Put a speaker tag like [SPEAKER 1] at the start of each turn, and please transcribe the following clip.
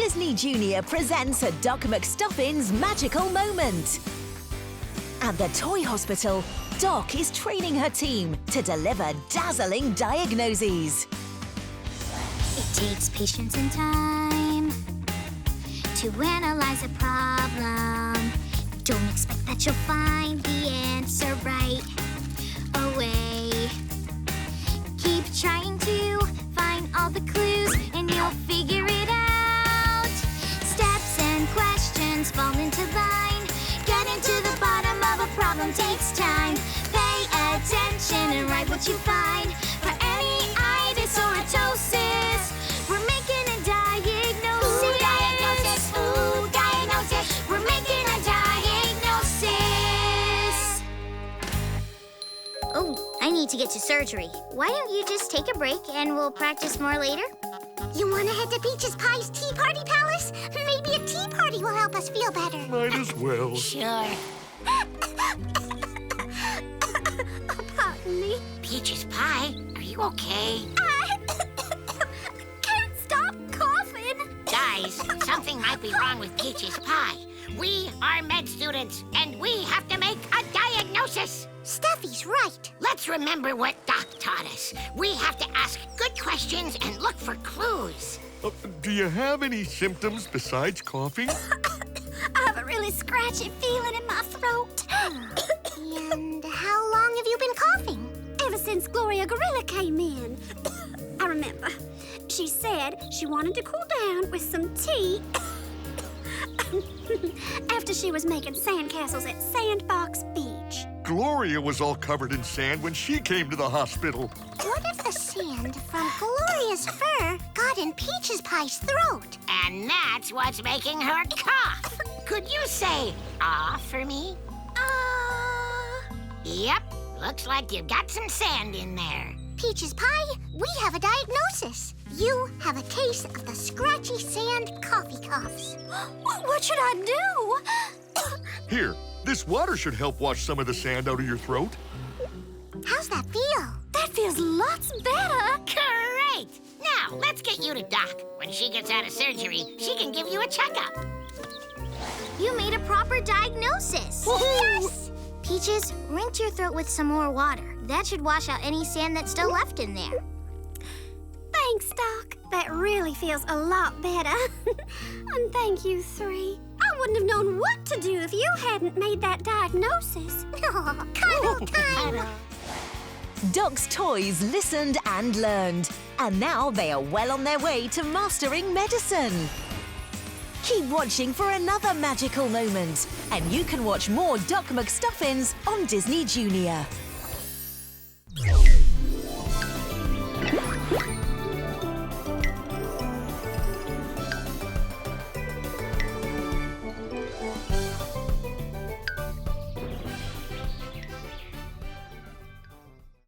[SPEAKER 1] Disney Junior presents a Doc Mcstuffin's magical moment. At the toy hospital, Doc is training her team to deliver dazzling diagnoses.
[SPEAKER 2] It takes patience and time to analyze a problem. Don't expect that you'll find the answer right away. Keep trying to find all the clues and you'll figure it out. Steps and questions fall into line. Getting to the bottom of a problem takes time. Pay attention and write what you find. For any itis or a ptosis, we're making a diagnosis. Ooh, diagnosis. Ooh, diagnosis. We're making a diagnosis. Oh, I need to get to surgery. Why don't you just take a break and we'll practice more later? You want to head to Peaches Pie's Tea Party Palace? Maybe a tea party will help us feel better.
[SPEAKER 3] Might as well.
[SPEAKER 2] Sure. Pardon me.
[SPEAKER 4] Peaches Pie, are you okay?
[SPEAKER 2] I can't stop coughing.
[SPEAKER 4] Guys, something might be wrong with Peaches Pie. We are med students, and we have to make a diagnosis.
[SPEAKER 2] Stuffy's right.
[SPEAKER 4] Let's remember what Doc taught us. We have to ask good questions and look for clues.
[SPEAKER 3] Do you have any symptoms besides coughing?
[SPEAKER 2] I have a really scratchy feeling in my throat. And how long have you been coughing? Ever since Gloria Gorilla came in. I remember. She said she wanted to cool down with some tea after she was making sandcastles at Sandbox Beach.
[SPEAKER 3] Gloria was all covered in sand when she came to the hospital.
[SPEAKER 2] What if the sand from Gloria's fur got in Peaches Pie's throat?
[SPEAKER 4] And that's what's making her cough. Could you say "ah" for me? Yep, looks like you've got some sand in there.
[SPEAKER 2] Peaches Pie, we have a diagnosis. You have a case of the scratchy sand coffee coughs. What should I do?
[SPEAKER 3] Here, this water should help wash some of the sand out of your throat.
[SPEAKER 2] How's that feel? That feels lots better.
[SPEAKER 4] Great! Now, let's get you to Doc. When she gets out of surgery, she can give you a checkup.
[SPEAKER 2] You made a proper diagnosis. Yes! Peaches, rinse your throat with some more water. That should wash out any sand that's still left in there. Thanks, Doc. That really feels a lot better. And thank you, Three. I wouldn't have known what to do if you hadn't made that diagnosis. Oh, cuddle time!
[SPEAKER 1] Doc's toys listened and learned, and now they are well on their way to mastering medicine. Keep watching for another magical moment, and you can watch more Doc Mcstuffins on Disney Junior.